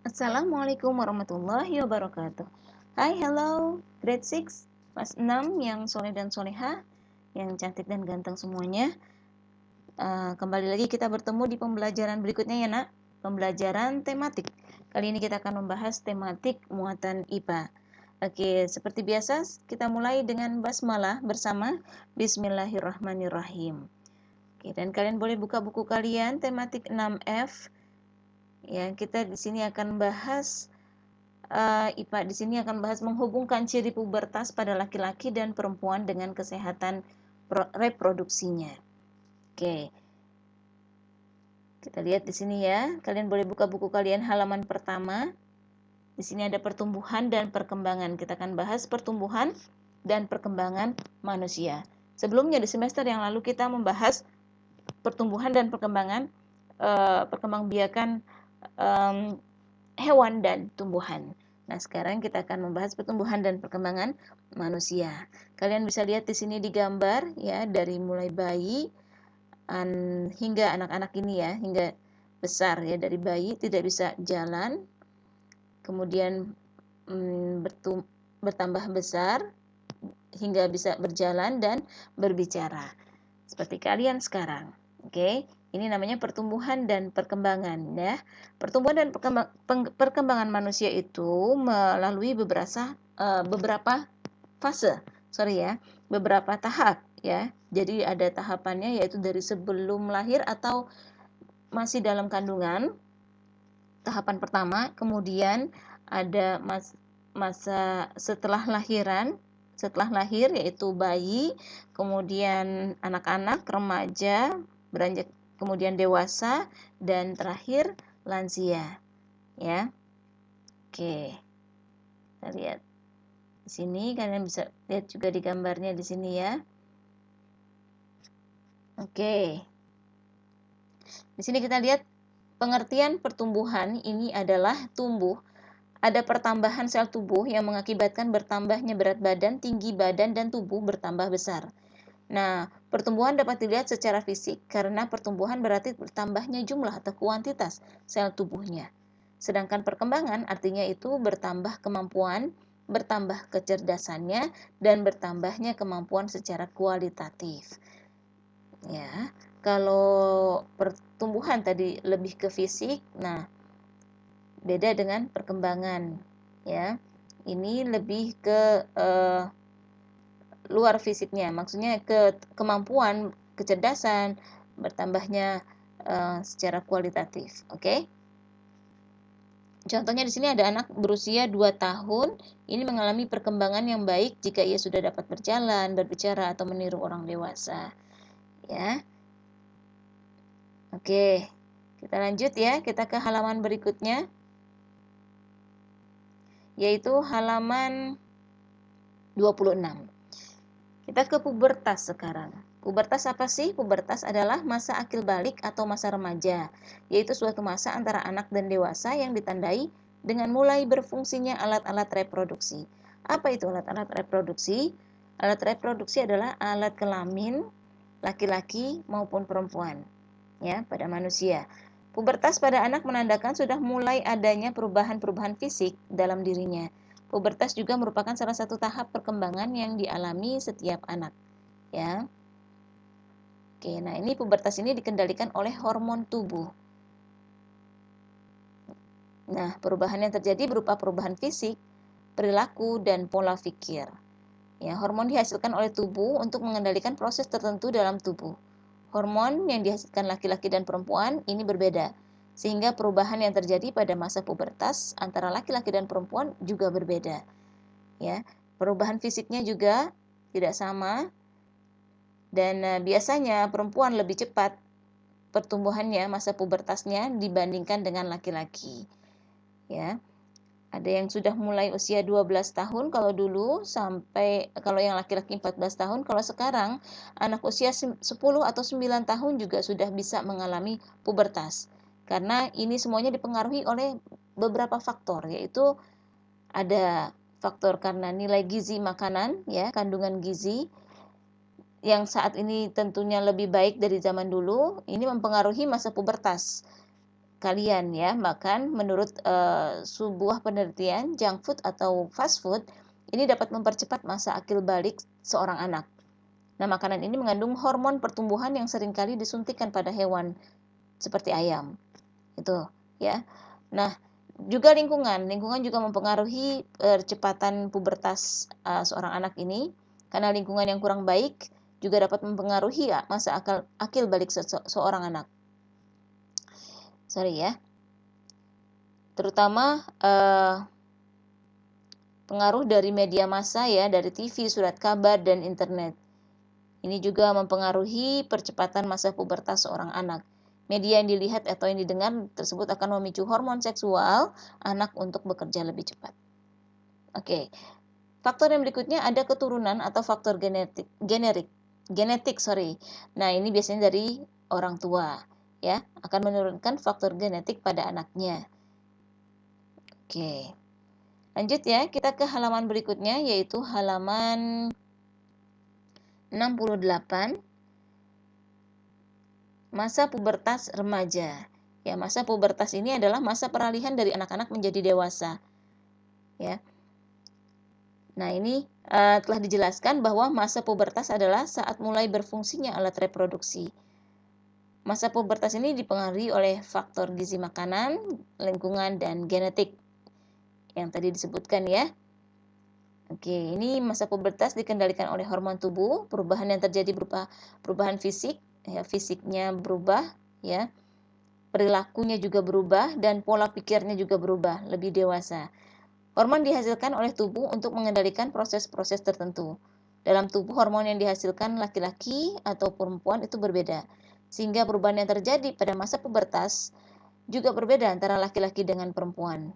Assalamualaikum warahmatullahi wabarakatuh. Hai, hello, grade 6, kelas 6 yang soleh dan soleha, yang cantik dan ganteng semuanya. Kembali lagi kita bertemu di pembelajaran berikutnya ya nak, pembelajaran tematik. Kali ini kita akan membahas tematik muatan IPA. Oke, seperti biasa kita mulai dengan basmalah bersama Bismillahirrahmanirrahim. Oke, dan kalian boleh buka buku kalian tematik 6F. Ya, kita di sini akan bahas IPA di sini akan bahas menghubungkan ciri pubertas pada laki-laki dan perempuan dengan kesehatan reproduksinya. Oke. Kita lihat di sini ya. Kalian boleh buka buku kalian halaman pertama. Di sini ada pertumbuhan dan perkembangan. Kita akan bahas pertumbuhan dan perkembangan manusia. Sebelumnya di semester yang lalu kita membahas pertumbuhan dan perkembangan perkembangbiakan hewan dan tumbuhan. Nah, sekarang kita akan membahas pertumbuhan dan perkembangan manusia. Kalian bisa lihat di sini di gambar ya, dari mulai bayi hingga anak-anak ini ya, hingga besar ya, dari bayi tidak bisa jalan, kemudian bertambah besar hingga bisa berjalan dan berbicara. Seperti kalian sekarang. Oke. Ini namanya pertumbuhan dan perkembangan ya. Pertumbuhan dan perkembangan manusia itu melalui beberapa fase. Beberapa tahap ya. Jadi ada tahapannya yaitu dari sebelum lahir atau masih dalam kandungan. Tahapan pertama, kemudian ada masa setelah lahiran, setelah lahir yaitu bayi, kemudian anak-anak, remaja, beranjak kemudian dewasa, dan terakhir lansia. Ya. Oke. Kita lihat di sini, kalian bisa lihat juga di gambarnya di sini ya. Oke. Di sini kita lihat pengertian pertumbuhan ini adalah tumbuh. Ada pertambahan sel tubuh yang mengakibatkan bertambahnya berat badan, tinggi badan, dan tubuh bertambah besar. Nah, pertumbuhan dapat dilihat secara fisik karena pertumbuhan berarti bertambahnya jumlah atau kuantitas sel tubuhnya. Sedangkan perkembangan artinya itu bertambah kemampuan, bertambah kecerdasannya, dan bertambahnya kemampuan secara kualitatif. Ya, kalau pertumbuhan tadi lebih ke fisik, nah beda dengan perkembangan. Ya, ini lebih ke luar fisiknya, maksudnya ke kemampuan, kecerdasan, bertambahnya secara kualitatif. Oke. Contohnya di sini ada anak berusia 2 tahun, ini mengalami perkembangan yang baik jika ia sudah dapat berjalan, berbicara, atau meniru orang dewasa. Ya. Oke. Kita lanjut ya, kita ke halaman berikutnya, yaitu halaman 26. Kita ke pubertas sekarang. Pubertas apa sih? Pubertas adalah masa akil balik atau masa remaja, yaitu suatu masa antara anak dan dewasa yang ditandai dengan mulai berfungsinya alat-alat reproduksi. Apa itu alat-alat reproduksi? Alat reproduksi adalah alat kelamin laki-laki maupun perempuan ya pada manusia. Pubertas pada anak menandakan sudah mulai adanya perubahan-perubahan fisik dalam dirinya. Pubertas juga merupakan salah satu tahap perkembangan yang dialami setiap anak, ya. Oke, nah ini pubertas ini dikendalikan oleh hormon tubuh. Nah, perubahan yang terjadi berupa perubahan fisik, perilaku, dan pola pikir. Ya, hormon dihasilkan oleh tubuh untuk mengendalikan proses tertentu dalam tubuh. Hormon yang dihasilkan laki-laki dan perempuan ini berbeda, sehingga perubahan yang terjadi pada masa pubertas antara laki-laki dan perempuan juga berbeda. Ya, perubahan fisiknya juga tidak sama, dan biasanya perempuan lebih cepat pertumbuhannya, masa pubertasnya dibandingkan dengan laki-laki. Ya. Ada yang sudah mulai usia 12 tahun kalau dulu, sampai kalau yang laki-laki 14 tahun. Kalau sekarang anak usia 10 atau 9 tahun juga sudah bisa mengalami pubertas. Karena ini semuanya dipengaruhi oleh beberapa faktor, yaitu ada faktor karena nilai gizi makanan ya, kandungan gizi yang saat ini tentunya lebih baik dari zaman dulu, ini mempengaruhi masa pubertas. kalian ya. Bahkan menurut sebuah penelitian, junk food atau fast food ini dapat mempercepat masa akil balik seorang anak. Nah, makanan ini mengandung hormon pertumbuhan yang seringkali disuntikkan pada hewan seperti ayam. Itu ya. Nah, juga lingkungan juga mempengaruhi percepatan pubertas seorang anak ini, karena lingkungan yang kurang baik juga dapat mempengaruhi masa akil balik seorang anak. Sorry ya. Terutama pengaruh dari media massa ya, dari TV, surat kabar, dan internet. Ini juga mempengaruhi percepatan masa pubertas seorang anak. Media yang dilihat atau yang didengar tersebut akan memicu hormon seksual anak untuk bekerja lebih cepat. Oke. Faktor yang berikutnya ada keturunan atau faktor genetik. Nah, ini biasanya dari orang tua ya, akan menurunkan faktor genetik pada anaknya. Oke. Lanjut ya, kita ke halaman berikutnya yaitu halaman 68. Masa pubertas remaja. Ya, masa pubertas ini adalah masa peralihan dari anak-anak menjadi dewasa. Ya. Nah, ini telah dijelaskan bahwa masa pubertas adalah saat mulai berfungsinya alat reproduksi. Masa pubertas ini dipengaruhi oleh faktor gizi makanan, lingkungan, dan genetik yang tadi disebutkan ya. Oke, ini masa pubertas dikendalikan oleh hormon tubuh, perubahan yang terjadi berupa perubahan fisik, ya, fisiknya berubah, ya, perilakunya juga berubah, dan pola pikirnya juga berubah, lebih dewasa. Hormon dihasilkan oleh tubuh untuk mengendalikan proses-proses tertentu. Dalam tubuh, hormon yang dihasilkan laki-laki atau perempuan itu berbeda, sehingga perubahan yang terjadi pada masa pubertas juga berbeda antara laki-laki dengan perempuan.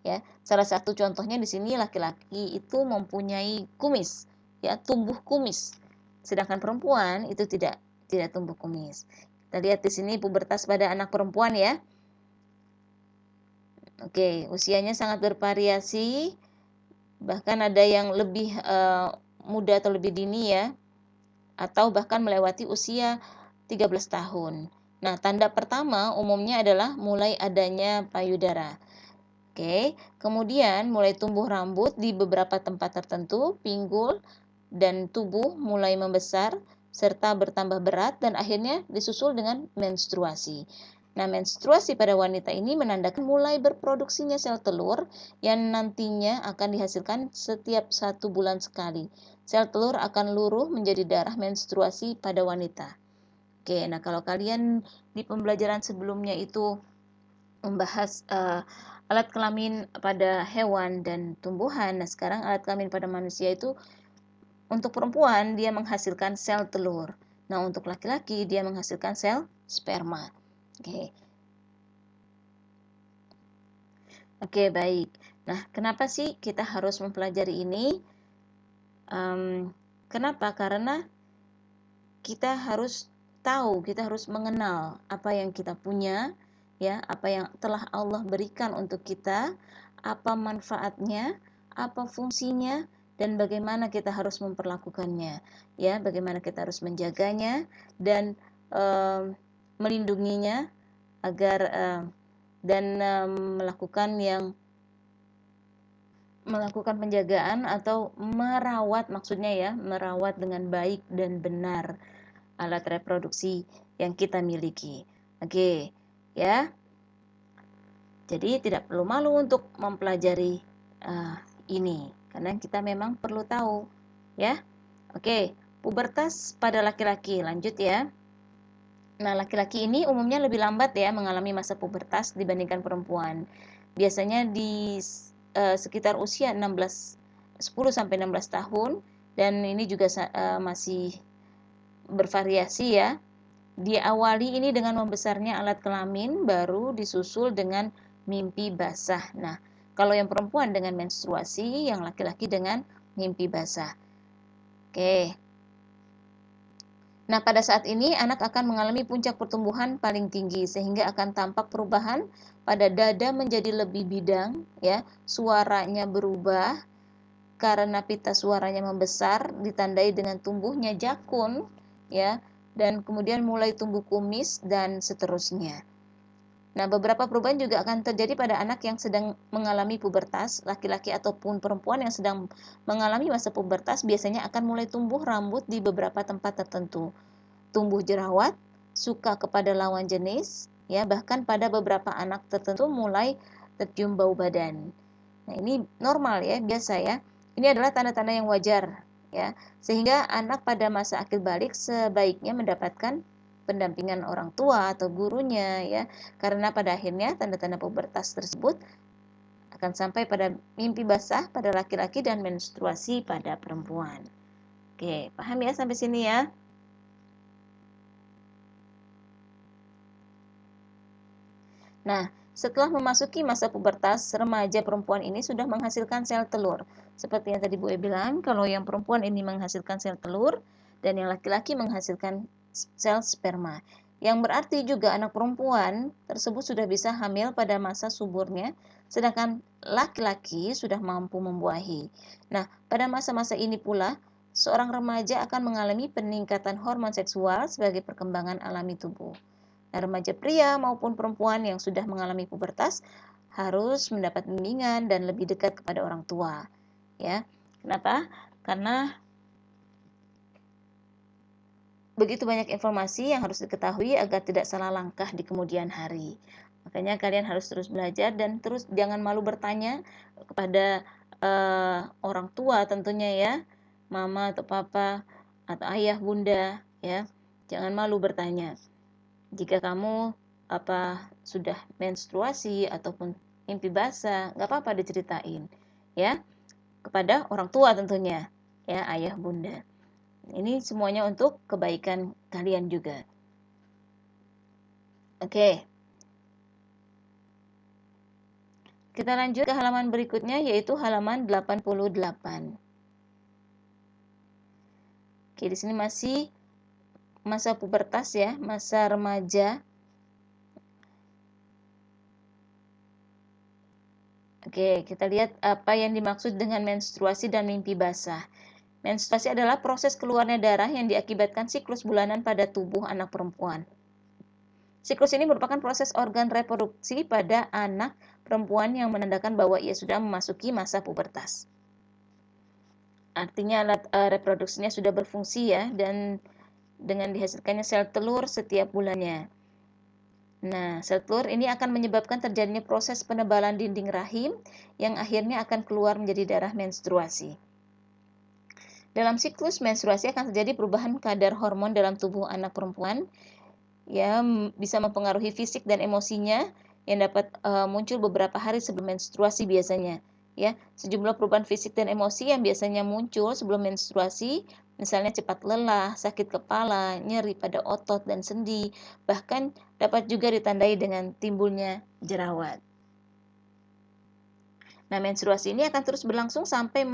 Ya, salah satu contohnya di sini laki-laki itu mempunyai kumis, ya, tumbuh kumis, sedangkan perempuan itu tidak tumbuh kumis. Kita lihat di sini pubertas pada anak perempuan ya. Oke, usianya sangat bervariasi, bahkan ada yang lebih muda atau lebih dini ya, atau bahkan melewati usia 13 tahun. Nah, tanda pertama umumnya adalah mulai adanya payudara. Oke, kemudian mulai tumbuh rambut di beberapa tempat tertentu, pinggul dan tubuh mulai membesar serta bertambah berat, dan akhirnya disusul dengan menstruasi. Nah, menstruasi pada wanita ini menandakan mulai berproduksinya sel telur yang nantinya akan dihasilkan setiap 1 bulan sekali. Sel telur akan luruh menjadi darah menstruasi pada wanita. Oke, nah kalau kalian di pembelajaran sebelumnya itu membahas alat kelamin pada hewan dan tumbuhan, nah sekarang alat kelamin pada manusia itu untuk perempuan dia menghasilkan sel telur. Nah, untuk laki-laki dia menghasilkan sel sperma. Oke. Oke, baik. Nah, kenapa sih kita harus mempelajari ini? Kenapa? Karena kita harus tahu, kita harus mengenal apa yang kita punya, ya, apa yang telah Allah berikan untuk kita, apa manfaatnya, apa fungsinya, dan bagaimana kita harus memperlakukannya, ya, bagaimana kita harus menjaganya dan melindunginya agar dan melakukan penjagaan atau merawat, maksudnya ya, merawat dengan baik dan benar alat reproduksi yang kita miliki. Oke, ya. Jadi tidak perlu malu untuk mempelajari ini, karena kita memang perlu tahu, ya. Oke, pubertas pada laki-laki, lanjut ya. Nah, laki-laki ini umumnya lebih lambat ya mengalami masa pubertas dibandingkan perempuan. Biasanya di sekitar usia 10 sampai 16 tahun, dan ini juga masih bervariasi ya. Diawali ini dengan membesarnya alat kelamin, baru disusul dengan mimpi basah. Nah, kalau yang perempuan dengan menstruasi, yang laki-laki dengan mimpi basah. Oke. Nah, pada saat ini anak akan mengalami puncak pertumbuhan paling tinggi, sehingga akan tampak perubahan pada dada menjadi lebih bidang, ya, suaranya berubah karena pita suaranya membesar, ditandai dengan tumbuhnya jakun, ya, dan kemudian mulai tumbuh kumis dan seterusnya. Nah, beberapa perubahan juga akan terjadi pada anak yang sedang mengalami pubertas, laki-laki ataupun perempuan yang sedang mengalami masa pubertas biasanya akan mulai tumbuh rambut di beberapa tempat tertentu, tumbuh jerawat, suka kepada lawan jenis, ya, bahkan pada beberapa anak tertentu mulai tercium bau badan. Nah, ini normal ya, biasa ya. Ini adalah tanda-tanda yang wajar ya. Sehingga anak pada masa akil balik sebaiknya mendapatkan pendampingan orang tua atau gurunya ya. Karena pada akhirnya tanda-tanda pubertas tersebut akan sampai pada mimpi basah pada laki-laki dan menstruasi pada perempuan. Oke, paham ya sampai sini ya? Nah, setelah memasuki masa pubertas, remaja perempuan ini sudah menghasilkan sel telur. Seperti yang tadi Bu E bilang, kalau yang perempuan ini menghasilkan sel telur dan yang laki-laki menghasilkan sel sperma. Yang berarti juga anak perempuan tersebut sudah bisa hamil pada masa suburnya, sedangkan laki-laki sudah mampu membuahi. Nah, pada masa-masa ini pula, seorang remaja akan mengalami peningkatan hormon seksual sebagai perkembangan alami tubuh. Nah, remaja pria maupun perempuan yang sudah mengalami pubertas harus mendapat bimbingan dan lebih dekat kepada orang tua. Ya, kenapa? Karena begitu banyak informasi yang harus diketahui agar tidak salah langkah di kemudian hari. Makanya kalian harus terus belajar dan terus jangan malu bertanya kepada orang tua tentunya ya, mama atau papa atau ayah bunda ya. Jangan malu bertanya. Jika kamu sudah menstruasi ataupun mimpi basah, nggak apa-apa diceritain ya kepada orang tua tentunya ya, ayah bunda. Ini semuanya untuk kebaikan kalian juga. Oke. Kita lanjut ke halaman berikutnya yaitu halaman 88. Oke, di sini masih masa pubertas ya, masa remaja. Oke, kita lihat apa yang dimaksud dengan menstruasi dan mimpi basah. Menstruasi adalah proses keluarnya darah yang diakibatkan siklus bulanan pada tubuh anak perempuan. Siklus ini merupakan proses organ reproduksi pada anak perempuan yang menandakan bahwa ia sudah memasuki masa pubertas. Artinya alat reproduksinya sudah berfungsi ya, dan dengan dihasilkannya sel telur setiap bulannya. Nah, sel telur ini akan menyebabkan terjadinya proses penebalan dinding rahim yang akhirnya akan keluar menjadi darah menstruasi. Dalam siklus menstruasi akan terjadi perubahan kadar hormon dalam tubuh anak perempuan, ya, bisa mempengaruhi fisik dan emosinya yang dapat muncul beberapa hari sebelum menstruasi biasanya. Ya, sejumlah perubahan fisik dan emosi yang biasanya muncul sebelum menstruasi, misalnya cepat lelah, sakit kepala, nyeri pada otot dan sendi, bahkan dapat juga ditandai dengan timbulnya jerawat. Nah, menstruasi ini akan terus berlangsung sampai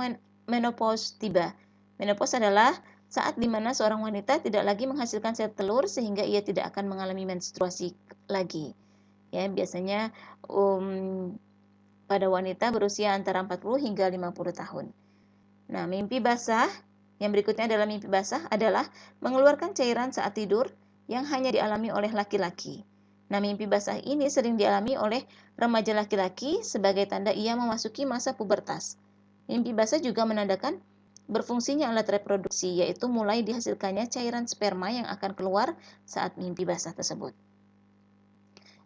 menopause tiba. Menopause adalah saat di mana seorang wanita tidak lagi menghasilkan sel telur sehingga ia tidak akan mengalami menstruasi lagi. Ya, biasanya pada wanita berusia antara 40 hingga 50 tahun. Nah, mimpi basah yang berikutnya adalah mimpi basah adalah mengeluarkan cairan saat tidur yang hanya dialami oleh laki-laki. Nah, mimpi basah ini sering dialami oleh remaja laki-laki sebagai tanda ia memasuki masa pubertas. Mimpi basah juga menandakan berfungsinya alat reproduksi, yaitu mulai dihasilkannya cairan sperma yang akan keluar saat mimpi basah tersebut.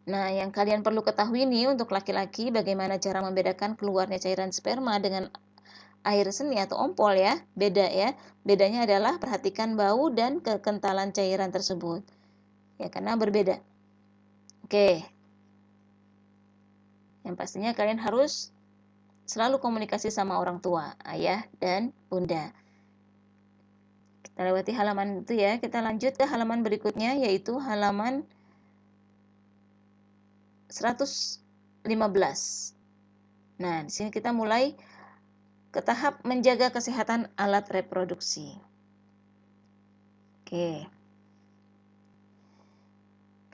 Nah, yang kalian perlu ketahui nih untuk laki-laki bagaimana cara membedakan keluarnya cairan sperma dengan air seni atau ompol ya. Beda ya. Bedanya adalah perhatikan bau dan kekentalan cairan tersebut. Ya, karena berbeda. Oke. Yang pastinya kalian harus selalu komunikasi sama orang tua, ayah dan bunda. Kita lewati halaman itu ya. Kita lanjut ke halaman berikutnya yaitu halaman 115. Nah, di sini kita mulai ke tahap menjaga kesehatan alat reproduksi. Oke.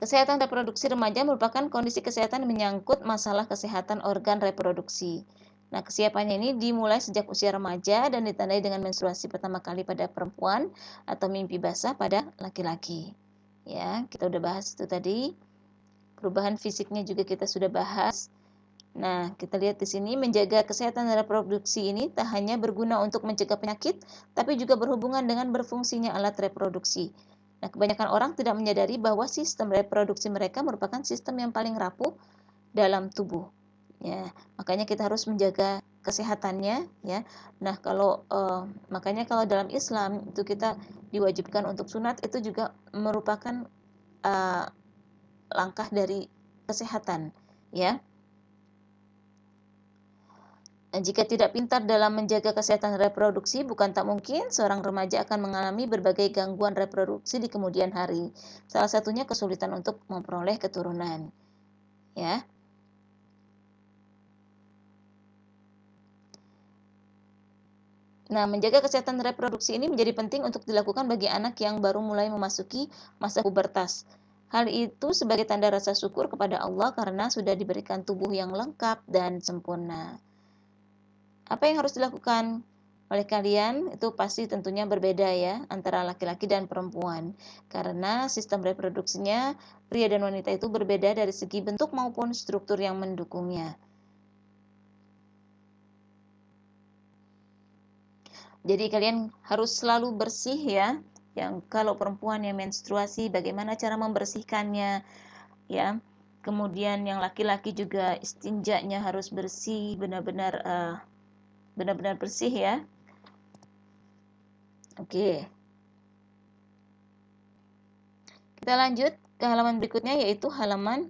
Kesehatan reproduksi remaja merupakan kondisi kesehatan menyangkut masalah kesehatan organ reproduksi. Nah, kesiapannya ini dimulai sejak usia remaja dan ditandai dengan menstruasi pertama kali pada perempuan atau mimpi basah pada laki-laki. Ya, kita udah bahas itu tadi. Perubahan fisiknya juga kita sudah bahas. Nah, kita lihat di sini, menjaga kesehatan reproduksi ini tak hanya berguna untuk mencegah penyakit, tapi juga berhubungan dengan berfungsinya alat reproduksi. Nah, kebanyakan orang tidak menyadari bahwa sistem reproduksi mereka merupakan sistem yang paling rapuh dalam tubuh. Ya, makanya kita harus menjaga kesehatannya, ya. Nah, makanya kalau dalam Islam itu kita diwajibkan untuk sunat, itu juga merupakan langkah dari kesehatan, ya. Jika tidak pintar dalam menjaga kesehatan reproduksi, bukan tak mungkin seorang remaja akan mengalami berbagai gangguan reproduksi di kemudian hari. Salah satunya kesulitan untuk memperoleh keturunan, ya. Nah, menjaga kesehatan reproduksi ini menjadi penting untuk dilakukan bagi anak yang baru mulai memasuki masa pubertas. Hal itu sebagai tanda rasa syukur kepada Allah karena sudah diberikan tubuh yang lengkap dan sempurna. Apa yang harus dilakukan oleh kalian? Itu pasti tentunya berbeda ya antara laki-laki dan perempuan. Karena sistem reproduksinya pria dan wanita itu berbeda dari segi bentuk maupun struktur yang mendukungnya. Jadi kalian harus selalu bersih ya. Yang kalau perempuan yang menstruasi, bagaimana cara membersihkannya ya. Kemudian yang laki-laki juga istinjanya harus bersih, benar-benar bersih ya. Oke. Kita lanjut ke halaman berikutnya, yaitu halaman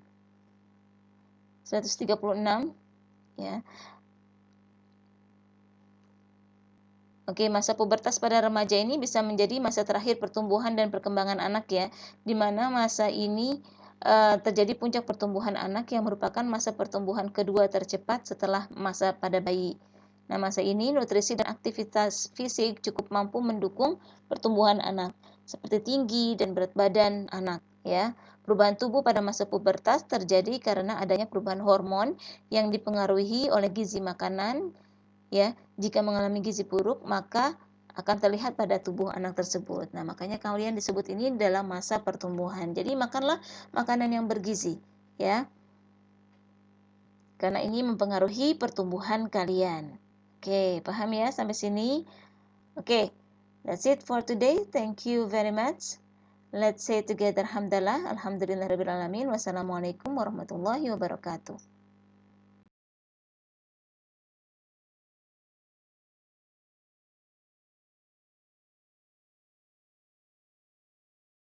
136 ya. Oke, masa pubertas pada remaja ini bisa menjadi masa terakhir pertumbuhan dan perkembangan anak ya, di mana masa ini terjadi puncak pertumbuhan anak yang merupakan masa pertumbuhan kedua tercepat setelah masa pada bayi. Nah, masa ini nutrisi dan aktivitas fisik cukup mampu mendukung pertumbuhan anak, seperti tinggi dan berat badan anak ya. Perubahan tubuh pada masa pubertas terjadi karena adanya perubahan hormon yang dipengaruhi oleh gizi makanan. Ya, jika mengalami gizi buruk, maka akan terlihat pada tubuh anak tersebut. Nah, makanya kalian disebut ini dalam masa pertumbuhan. Jadi, makanlah makanan yang bergizi, ya. Karena ini mempengaruhi pertumbuhan kalian. Oke, paham ya sampai sini? Oke, that's it for today. Thank you very much. Let's say together, alhamdulillah, alhamdulillahirabbil alamin. Wassalamualaikum warahmatullahi wabarakatuh.